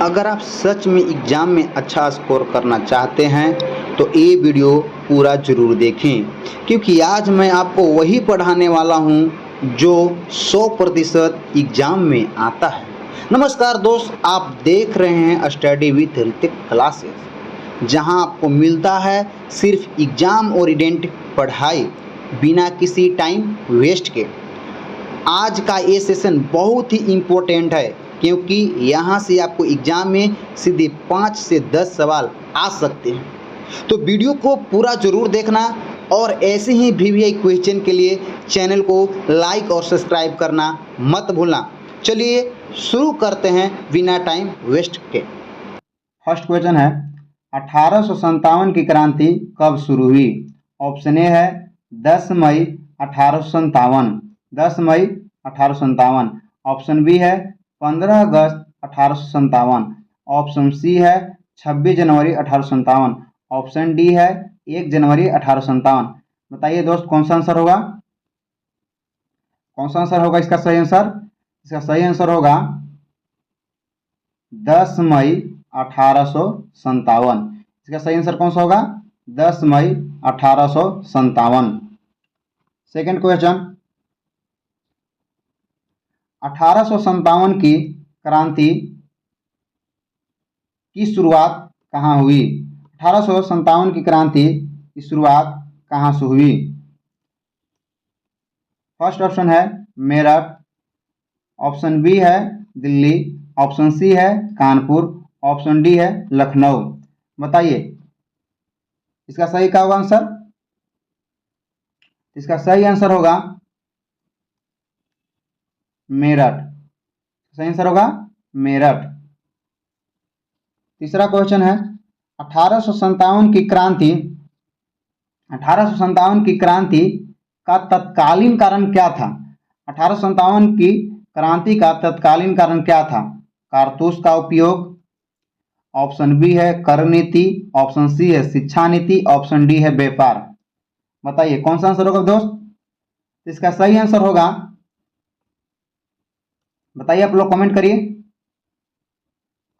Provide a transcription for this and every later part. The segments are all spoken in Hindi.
अगर आप सच में एग्ज़ाम में अच्छा स्कोर करना चाहते हैं तो ये वीडियो पूरा ज़रूर देखें, क्योंकि आज मैं आपको वही पढ़ाने वाला हूँ जो 100% एग्ज़ाम में आता है। नमस्कार दोस्त, आप देख रहे हैं स्टडी विथ ऋतिक क्लासेस, जहां आपको मिलता है सिर्फ एग्ज़ाम ओरिएंटेड पढ़ाई बिना किसी टाइम वेस्ट के। आज का ये सेशन बहुत ही इम्पोर्टेंट है, क्योंकि यहाँ से आपको एग्ज़ाम में सीधे 5 से 10 सवाल आ सकते हैं। तो वीडियो को पूरा ज़रूर देखना और ऐसे ही वीवीआई क्वेश्चन के लिए चैनल को लाइक और सब्सक्राइब करना मत भूलना। चलिए शुरू करते हैं बिना टाइम वेस्ट के। फर्स्ट क्वेश्चन है, 1857 की क्रांति कब शुरू हुई? ऑप्शन ए है 10 मई 1857, 10 मई 1857। ऑप्शन बी है 15 अगस्त 1857। ऑप्शन सी है 26 जनवरी 1857। ऑप्शन डी है 1 जनवरी 1857। बताइए दोस्त, कौन सा आंसर होगा? कौन सा आंसर होगा इसका सही आंसर? इसका सही आंसर होगा 10 मई 1857। इसका सही आंसर कौन सा होगा? 10 मई 1857। सेकेंड क्वेश्चन, 1857 की क्रांति की शुरुआत कहाँ हुई? 1857 की क्रांति की शुरुआत कहाँ से हुई? फर्स्ट ऑप्शन है मेरठ, ऑप्शन बी है दिल्ली, ऑप्शन सी है कानपुर, ऑप्शन डी है लखनऊ। बताइए इसका सही क्या होगा आंसर? इसका सही आंसर होगा मेरठ। सही आंसर होगा मेरठ। तीसरा क्वेश्चन है, 1857 की क्रांति 1857 की क्रांति का तत्कालीन कारण क्या था? 1857 की क्रांति का तत्कालीन कारण क्या था? कारतूस का उपयोग, ऑप्शन बी है कर नीति, ऑप्शन सी है शिक्षा नीति, ऑप्शन डी है व्यापार। बताइए कौन सा आंसर होगा दोस्त? इसका सही आंसर होगा, बताइए आप लोग कमेंट करिए,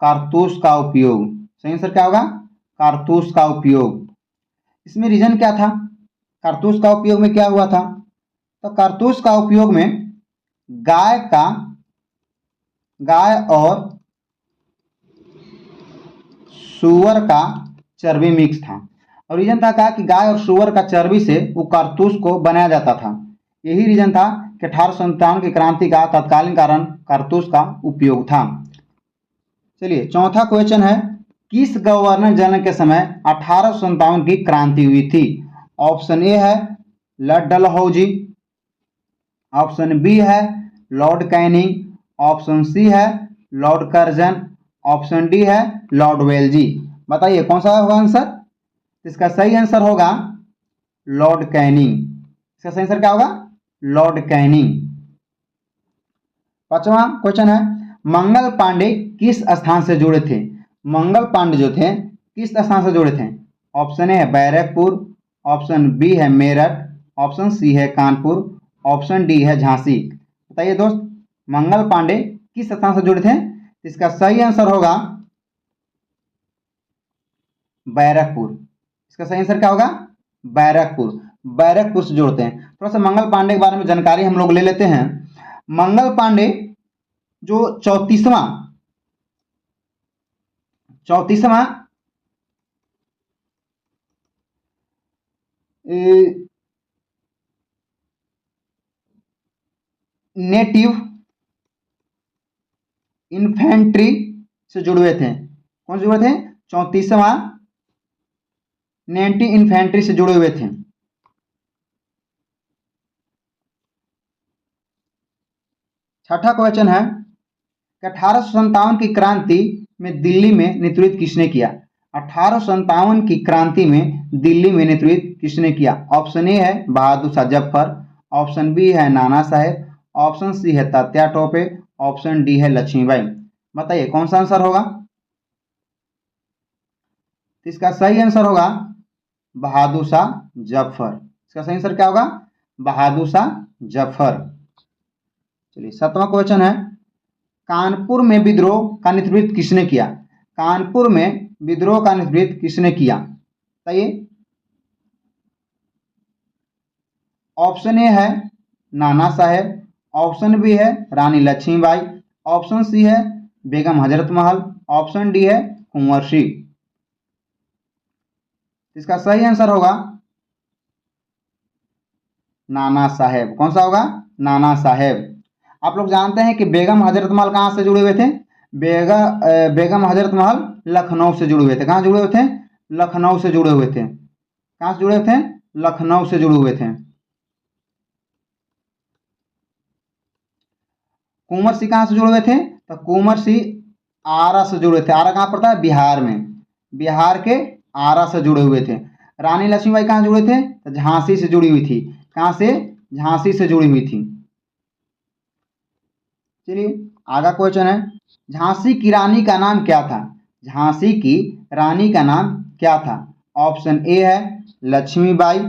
कारतूस का उपयोग। सही आंसर क्या होगा? कारतूस का उपयोग। इसमें रीजन क्या था? कारतूस का उपयोग में क्या हुआ था? तो कारतूस का उपयोग में गाय और सुअर का चर्बी मिक्स था, और रीजन था कहा कि गाय और सुअर का चर्बी से वो कारतूस को बनाया जाता था। यही रीजन था कि 1857 की क्रांति का तत्कालीन कारण कारतूस का उपयोग था। चलिए चौथा क्वेश्चन है, किस गवर्नर जनरल के समय 1857 की क्रांति हुई थी? ऑप्शन ए है लॉर्ड डलहौजी, ऑप्शन बी है लॉर्ड कैनिंग, ऑप्शन सी है लॉर्ड कर्जन, ऑप्शन डी है लॉर्ड वेल्जी। बताइए कौन सा होगा आंसर? इसका सही आंसर होगा लॉर्ड कैनिंग। इसका सही आंसर क्या होगा? Lord Canning. पांचवा क्वेश्चन है, मंगल पांडे किस स्थान से जुड़े थे? मंगल पांडे जो थे किस स्थान से जुड़े थे? ऑप्शन ए है बैरकपुर, ऑप्शन बी है मेरठ, ऑप्शन सी है कानपुर, ऑप्शन डी है झांसी। बताइए दोस्त, मंगल पांडे किस स्थान से जुड़े थे? इसका सही आंसर होगा बैरकपुर। इसका सही आंसर क्या होगा? बैरकपुर। बैरकपुर से जोड़ते हैं। थोड़ा सा मंगल पांडे के बारे में जानकारी हम लोग ले लेते हैं। मंगल पांडे जो 34वां नेटिव इन्फेंट्री से जुड़े हुए थे। कौन से जुड़े थे? 34वां नेटिव इन्फेंट्री से जुड़े हुए थे। छठा क्वेश्चन है कि 1857 की क्रांति में दिल्ली में नेतृत्व किसने किया? 1857 की क्रांति में दिल्ली में नेतृत्व किसने किया? ऑप्शन ए है बहादुर शाह जफर, ऑप्शन बी है नाना साहेब, ऑप्शन सी है तात्या टोपे, ऑप्शन डी है लक्ष्मीबाई। बताइए कौन सा आंसर होगा? इसका सही आंसर होगा बहादुर शाह जफर। इसका सही आंसर क्या होगा? बहादुर शाह जफर। चलिए सातवां क्वेश्चन है, कानपुर में विद्रोह का नेतृत्व किसने किया? कानपुर में विद्रोह का नेतृत्व किसने किया? बताइए। ऑप्शन ए है नाना साहेब, ऑप्शन बी है रानी लक्ष्मीबाई, ऑप्शन सी है बेगम हजरत महल, ऑप्शन डी है कुंवर सिंह। इसका सही आंसर होगा नाना साहेब। कौन सा होगा? नाना साहेब। आप लोग जानते हैं कि बेगम हजरत महल कहाँ से जुड़े हुए थे? बेगम हजरत महल लखनऊ से जुड़े हुए थे। कहाँ जुड़े हुए थे? लखनऊ से जुड़े हुए थे। कहाँ से जुड़े हुए थे? लखनऊ से जुड़े हुए थे। कुंवर सिंह कहाँ से जुड़े हुए थे? तो कुंवर सिंह आरा से जुड़े थे। आरा कहाँ पड़ता है? बिहार में। बिहार के आरा से जुड़े हुए थे। रानी लक्ष्मीबाई कहाँ जुड़े थे? तो झांसी से जुड़ी हुई थी। कहाँ से? झांसी से जुड़ी हुई थी। चलिए आगे क्वेश्चन है, झांसी की रानी का नाम क्या था? झांसी की रानी का नाम क्या था? ऑप्शन ए है लक्ष्मीबाई,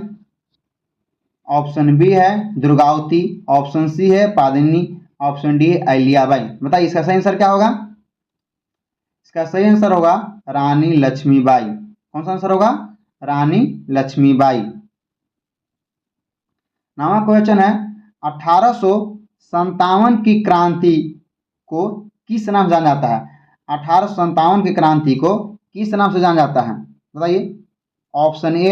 ऑप्शन बी है दुर्गावती, ऑप्शन सी है पादिनी, ऑप्शन डी है अहिल्याबाई। बताइए इसका सही आंसर क्या होगा? इसका सही आंसर होगा रानी लक्ष्मीबाई। कौन सा आंसर होगा? रानी लक्ष्मीबाई। नवा क्वेश्चन है, 1857 की क्रांति को किस नाम से जाना जाता है? 1857 की क्रांति को किस नाम से जाना जाता है? बताइए। ऑप्शन ए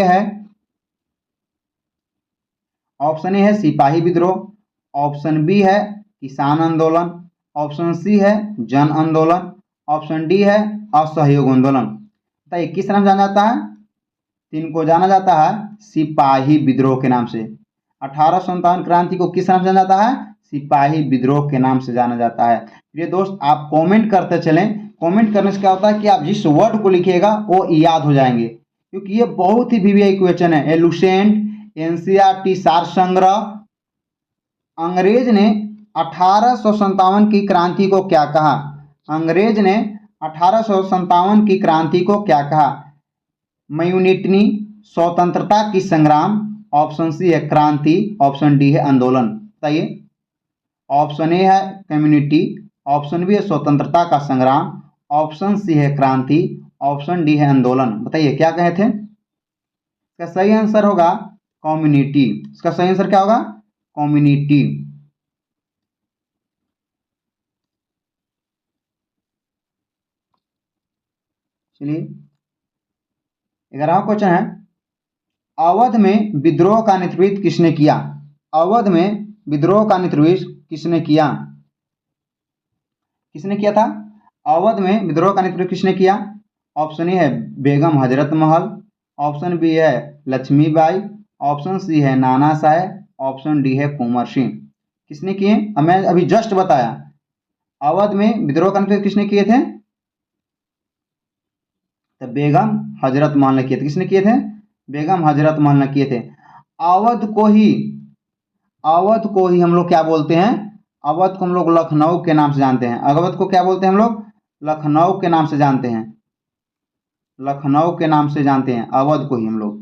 है सिपाही विद्रोह, ऑप्शन बी है किसान आंदोलन, ऑप्शन सी है जन आंदोलन, ऑप्शन डी है असहयोग आंदोलन। बताइए किस नाम जाना जाता है? इनको जाना जाता है सिपाही विद्रोह के नाम से। 1857 क्रांति को किस नाम से जाना जाता है? सिपाही विद्रोह के नाम से जाना जाता है। प्रिय दोस्त आप कमेंट करते चलें। कमेंट करने से क्या होता है कि आप जिस वर्ड को लिखिएगा वो याद हो जाएंगे, क्योंकि ये बहुत ही वीवीआई क्वेश्चन है। एलुसेंट, एनसीईआरटी सार संग्रह। अंग्रेज ने 1857 की क्रांति को क्या कहा? अंग्रेज ने 1857 की क्रांति को क्या कहा? म्यूनिटनी, स्वतंत्रता की संग्राम, ऑप्शन सी है क्रांति, ऑप्शन डी है आंदोलन। बताइए। ऑप्शन ए है कम्युनिटी, ऑप्शन बी है स्वतंत्रता का संग्राम, ऑप्शन सी है क्रांति, ऑप्शन डी है आंदोलन। बताइए क्या कहे थे? इसका सही आंसर होगा कम्युनिटी। इसका सही आंसर क्या होगा? कम्युनिटी। चलिए 11वां क्वेश्चन है, अवध में विद्रोह का नेतृत्व किसने किया? अवध में विद्रोह का नेतृत्व किसने किया? किसने किया था? अवध में विद्रोह का नेतृत्व किसने किया? ऑप्शन ए है बेगम हजरत महल, ऑप्शन बी है लक्ष्मीबाई, ऑप्शन सी है नाना साहेब, ऑप्शन डी है कुंवर सिंह। किसने किए? अब मैं अभी जस्ट बताया। अवध में विद्रोह का नेतृत्व किसने किए थे? तो बेगम हजरत महल ने किए थे। किसने किए थे? बेगम हजरत महल ने किए थे। अवध को ही हम लोग क्या बोलते हैं? अवध को हम लोग लखनऊ के नाम से जानते हैं। अवध को क्या बोलते हैं हम लोग? लखनऊ के नाम से जानते हैं। लखनऊ के नाम से जानते हैं अवध को ही हम लोग।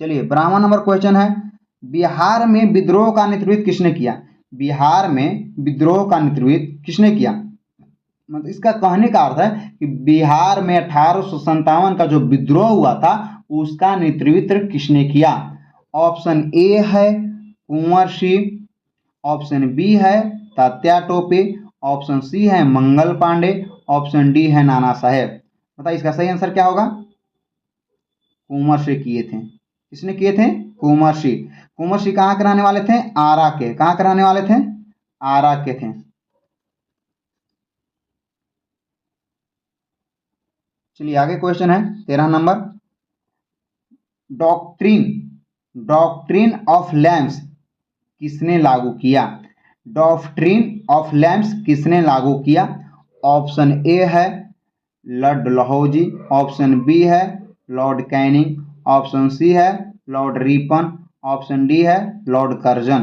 चलिए 12वां नंबर क्वेश्चन है, बिहार में विद्रोह का नेतृत्व किसने किया? बिहार में विद्रोह का नेतृत्व किसने किया? मतलब इसका कहने का अर्थ है कि बिहार में 1857 का जो विद्रोह हुआ था उसका नेतृत्व किसने किया? ऑप्शन ए है कुंवर सिंह, ऑप्शन बी है तात्या टोपे, ऑप्शन सी है मंगल पांडे, ऑप्शन डी है नाना साहेब। बताइए इसका सही आंसर क्या होगा? कुंवर सिंह किए थे। किसने किए थे? कुंवर सिंह। कुंवर सिंह कहाँ के रहने वाले थे? आरा के। कहाँ के रहने वाले थे? आरा के थे। चलिए आगे क्वेश्चन है 13 नंबर, डॉक्ट्रिन ऑफ लैम्स किसने लागू किया? डॉक्ट्रिन ऑफ लैम्स किसने लागू किया? ऑप्शन ए है लॉर्ड डलहौजी, ऑप्शन बी है लॉर्ड कैनिंग, ऑप्शन सी है लॉर्ड रिपन, ऑप्शन डी है लॉर्ड कर्जन।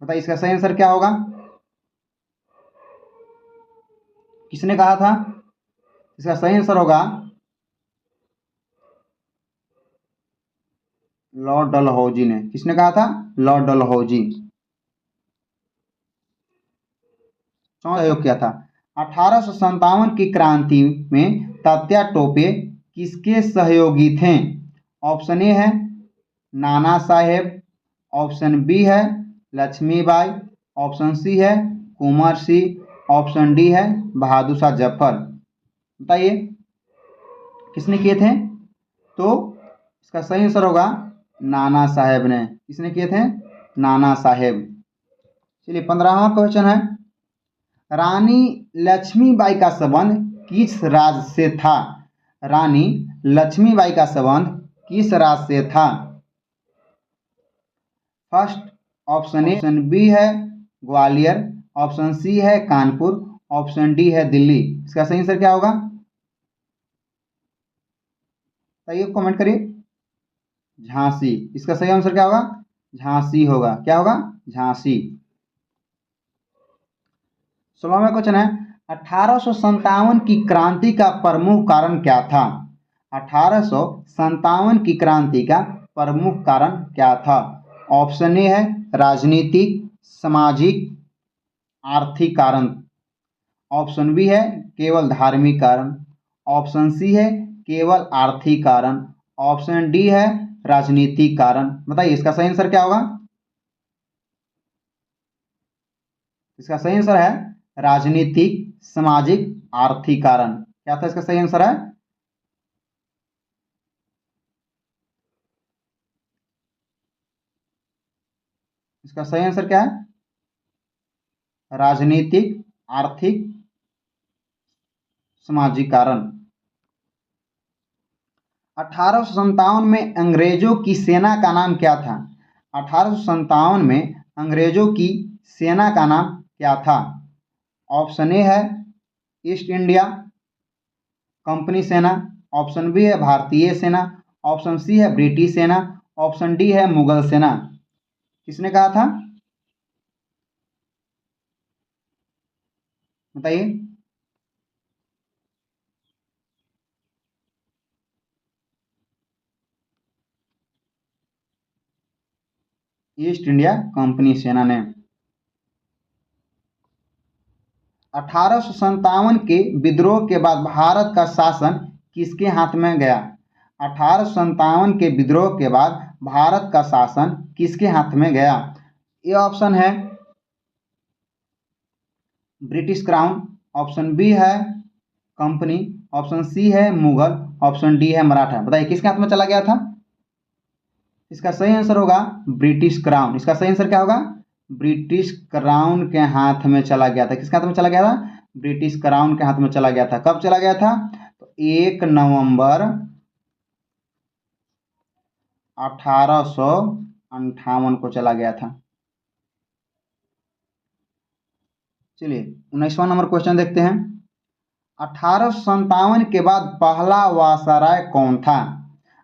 बताइए इसका सही आंसर क्या होगा? किसने कहा था? इसका सही आंसर होगा लॉर्ड डलहौजी ने। किसने कहा था? लॉर्ड डलहौजी। सहयोग किया था। 1857 की क्रांति में तात्या टोपे किसके सहयोगी थे? ऑप्शन ए है नाना साहेब, ऑप्शन बी है लक्ष्मीबाई, ऑप्शन सी है कुंवर सिंह, ऑप्शन डी है बहादुर शाह जफर। बताइए किसने किए थे? तो इसका सही आंसर होगा नाना साहेब ने। किसने किए थे? नाना साहेब। चलिए 15वां क्वेश्चन है, रानी लक्ष्मीबाई का संबंध किस राज्य से था? रानी लक्ष्मीबाई का संबंध किस राज्य से था? First option A, option B है ग्वालियर, ऑप्शन सी है कानपुर, ऑप्शन डी है दिल्ली। इसका सही आंसर क्या होगा? बताइए कमेंट करिए। झांसी। इसका सही आंसर क्या होगा? झांसी होगा। क्या होगा? झांसी। 16वां क्वेश्चन है, 1857 की क्रांति का प्रमुख कारण क्या था? 1857 की क्रांति का प्रमुख कारण क्या था? ऑप्शन ए है राजनीतिक, सामाजिक, आर्थिक कारण, ऑप्शन बी है केवल धार्मिक कारण, ऑप्शन सी है केवल आर्थिक कारण, ऑप्शन डी है राजनीतिक कारण। बताइए इसका सही आंसर क्या होगा? इसका सही आंसर है राजनीतिक, सामाजिक, आर्थिक कारण। क्या था इसका सही आंसर? है इसका सही आंसर क्या है? राजनीतिक, आर्थिक, सामाजिक कारण। 1857 में अंग्रेजों की सेना का नाम क्या था? 1857 में अंग्रेजों की सेना का नाम क्या था? ऑप्शन ए है ईस्ट इंडिया कंपनी सेना, ऑप्शन बी है भारतीय सेना, ऑप्शन सी है ब्रिटिश सेना, ऑप्शन डी है मुगल सेना। किसने कहा था? बताइए। ईस्ट इंडिया कंपनी सेना ने। 1857 के विद्रोह के बाद भारत का शासन किसके हाथ में गया? 1857 के विद्रोह के बाद भारत का शासन किसके हाथ में गया? ये ऑप्शन है ब्रिटिश क्राउन, ऑप्शन बी है कंपनी, ऑप्शन सी है मुगल, ऑप्शन डी है मराठा। बताइए किसके हाथ में चला गया था? इसका सही आंसर होगा ब्रिटिश क्राउन। इसका सही आंसर क्या होगा? ब्रिटिश क्राउन के हाथ में चला गया था। किसके हाथ में चला गया था? ब्रिटिश क्राउन के हाथ में चला गया था। कब चला गया था? तो 1 नवंबर 1858 को चला गया था। चलिए 19वां नंबर क्वेश्चन देखते हैं। 1857 के बाद पहला वायसराय कौन था?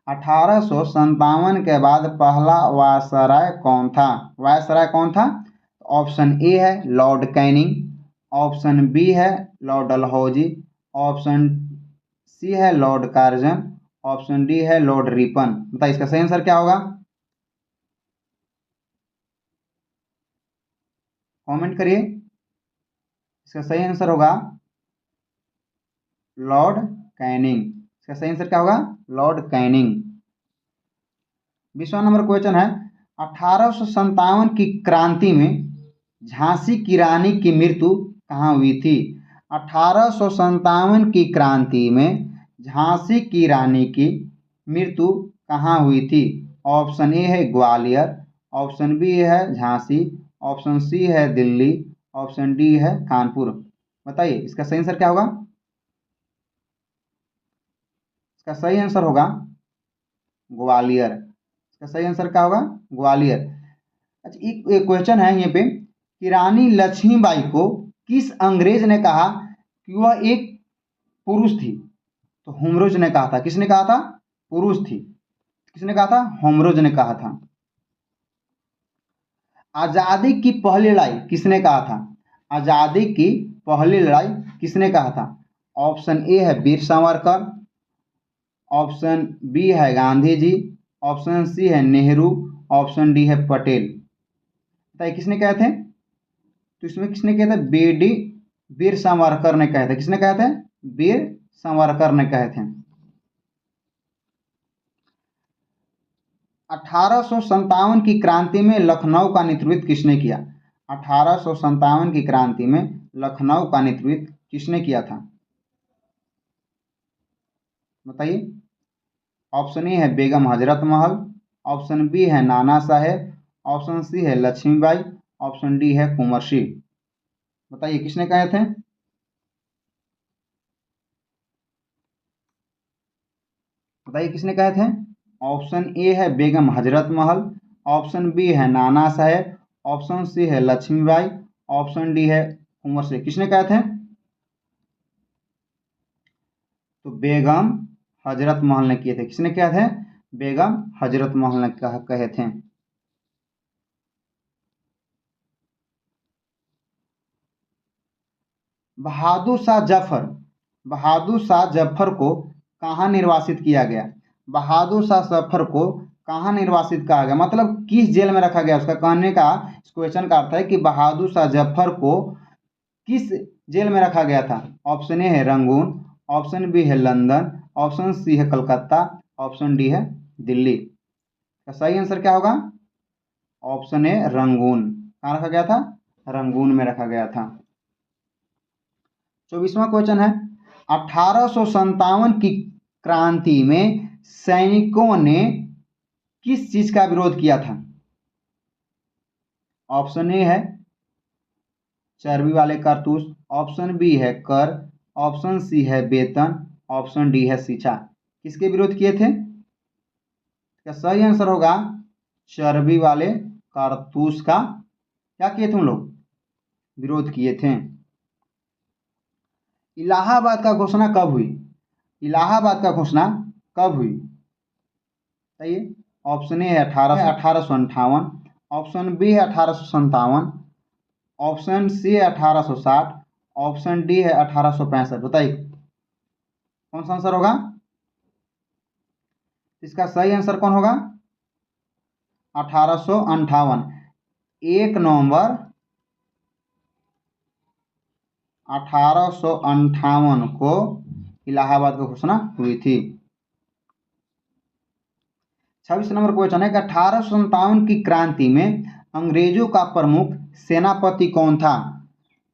1857 के बाद पहला वायसराय कौन था? वायसराय कौन था? ऑप्शन ए है लॉर्ड कैनिंग, ऑप्शन बी है लॉर्ड डलहौजी, ऑप्शन सी है लॉर्ड कार्जन, ऑप्शन डी है लॉर्ड रिपन। बताइए इसका सही आंसर क्या होगा? कमेंट करिए। इसका सही आंसर होगा लॉर्ड कैनिंग। इसका सही आंसर क्या होगा? Lord Canning. 20वां नंबर क्वेश्चन है, 1857 की क्रांति में झांसी की रानी की मृत्यु कहाँ हुई थी? 1857 की क्रांति में झांसी की रानी की मृत्यु कहाँ हुई थी? ऑप्शन ए है ग्वालियर, ऑप्शन बी है झांसी, ऑप्शन सी है दिल्ली, ऑप्शन डी है कानपुर। बताइए इसका सही आंसर क्या होगा? इसका सही आंसर होगा ग्वालियर। इसका सही आंसर क्या होगा? ग्वालियर। अच्छा एक क्वेश्चन है यहाँ पे कि रानी लक्ष्मीबाई को किस अंग्रेज ने कहा कि वह एक पुरुष थी? तो होमरोज ने कहा था। किसने कहा था? पुरुष थी। किसने कहा था? होमरोज ने कहा था। आजादी की पहली लड़ाई किसने कहा था? आजादी की पहली लड़ाई किसने कहा था? ऑप्शन ए है वीर सावरकर, ऑप्शन बी है गांधी जी, ऑप्शन सी है नेहरू, ऑप्शन डी है पटेल। बताइए किसने कहे थे? तो इसमें किसने कहा था? बीडी वीर सावरकर ने कहे थे। किसने कहे थे? वीर सावरकर ने कहे थे। 1857 की क्रांति में लखनऊ का नेतृत्व किसने किया? 1857 की क्रांति में लखनऊ का नेतृत्व किसने किया था? बताइए। ऑप्शन ए है बेगम हजरत महल, ऑप्शन बी है नाना साहेब, ऑप्शन सी है लक्ष्मीबाई, ऑप्शन डी है कुंवर सिंह। बताइए किसने कहे थे? बताइए किसने कहे थे? ऑप्शन ए है बेगम हजरत महल, ऑप्शन बी है नाना साहेब, ऑप्शन सी है लक्ष्मीबाई, ऑप्शन डी है कुंवर सिंह। किसने कहे थे? तो बेगम हजरत महल ने किए थे। किसने किया थे? बेगम हजरत महल ने कहे थे। बहादुर शाह जफर को कहाँ निर्वासित किया गया? बहादुर शाह जफर को कहाँ निर्वासित कहा गया, मतलब किस जेल में रखा गया? उसका कहने का, इस क्वेश्चन का अर्थ है कि बहादुर शाह जफर को किस जेल में रखा गया था? ऑप्शन ए है रंगून, ऑप्शन बी है लंदन, ऑप्शन सी है कलकत्ता, ऑप्शन डी है दिल्ली। का सही आंसर क्या होगा? Option A Rangoon. कहाँ रखा गया था? रंगून में रखा गया था। 24वां क्वेश्चन है, 1857 की क्रांति में सैनिकों ने किस चीज का विरोध किया था? ऑप्शन ए है चर्बी वाले कारतूस, ऑप्शन बी है कर, ऑप्शन सी है वेतन, ऑप्शन डी है शिक्षा। किसके विरोध किए थे? इसका सही आंसर होगा चर्बी वाले कारतूस का क्या किए थे उन लोग? विरोध किए थे। इलाहाबाद का घोषणा कब हुई? इलाहाबाद का घोषणा कब हुई? बताइए। ऑप्शन ए है 1858, ऑप्शन बी है 1857, ऑप्शन सी है 1860, ऑप्शन डी है 1865। बताइए कौन सा आंसर होगा? इसका सही आंसर कौन होगा? 1858। 1 नवंबर 1858 को इलाहाबाद की घोषणा हुई थी। 26 नंबर क्वेश्चन है कि 1857 की क्रांति में अंग्रेजों का प्रमुख सेनापति कौन था?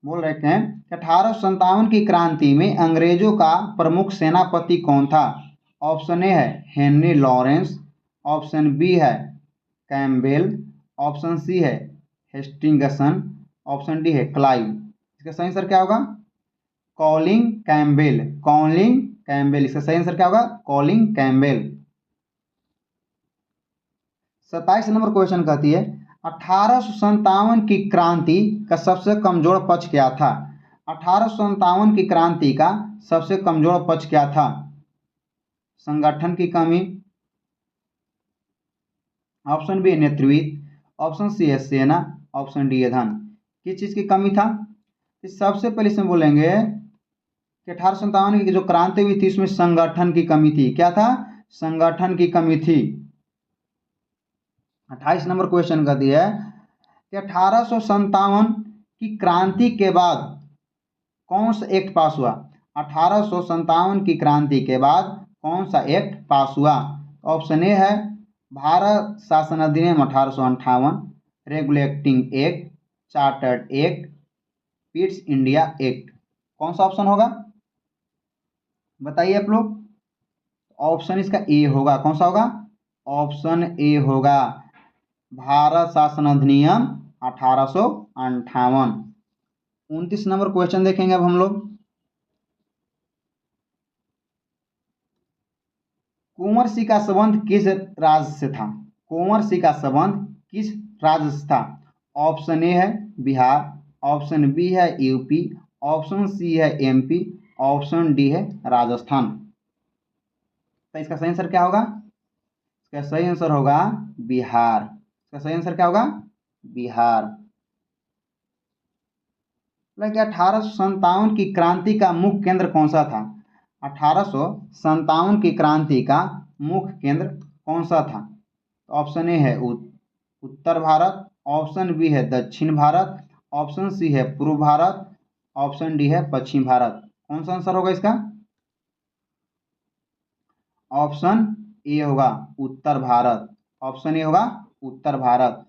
बोल रहे हैं कि 1857 की क्रांति में अंग्रेजों का प्रमुख सेनापति कौन था? ऑप्शन ए है हेनरी लॉरेंस, ऑप्शन बी है कैम्पबेल, ऑप्शन सी है हेस्टिंगसन, ऑप्शन डी है क्लाइव। इसका सही आंसर क्या होगा? Calling Campbell. Calling Campbell. इसका सही आंसर क्या होगा? Calling Campbell. 27 नंबर क्वेश्चन कहती है 1857 की क्रांति का सबसे कमजोर पक्ष क्या था? 1857 की क्रांति का सबसे कमजोर पक्ष क्या था? संगठन की कमी, ऑप्शन बी नेतृत्व, ऑप्शन सी है सेना, ऑप्शन डी है धन। किस चीज की कमी था? सबसे पहले इसमें बोलेंगे कि 1857 की जो क्रांति हुई थी उसमें संगठन की कमी थी। क्या था? संगठन की कमी थी। 28 नंबर क्वेश्चन का दिया है कि 1857 की क्रांति के बाद कौन सा एक्ट पास हुआ? 1857 की क्रांति के बाद कौन सा एक्ट पास हुआ? ऑप्शन ए है भारत शासन अधिनियम 1858, regulating act, chartered act, Pitt's India act. कौन सा ऑप्शन होगा? बताइए आप लोग। ऑप्शन इसका ए होगा। कौन सा होगा? ऑप्शन ए होगा भारत शासन अधिनियम 1858। 29 नंबर क्वेश्चन देखेंगे अब हम लोग। कुंवर सिंह का संबंध किस राज्य से था? कुंवर सिंह का संबंध किस राज्य से था? ऑप्शन ए है बिहार, ऑप्शन बी है यूपी, ऑप्शन सी है एमपी, ऑप्शन डी है राजस्थान। तो इसका सही आंसर क्या होगा? इसका सही आंसर होगा बिहार। इसका सही आंसर क्या होगा? बिहार। 1857 की क्रांति का मुख्य केंद्र कौन सा था? 1857 की क्रांति का मुख्य केंद्र कौन सा था? ऑप्शन ए है उत्तर भारत, ऑप्शन बी है दक्षिण भारत, ऑप्शन सी है पूर्व भारत, ऑप्शन डी है पश्चिम भारत। कौन सा आंसर होगा इसका? ऑप्शन ए होगा उत्तर भारत। ऑप्शन ए होगा उत्तर भारत।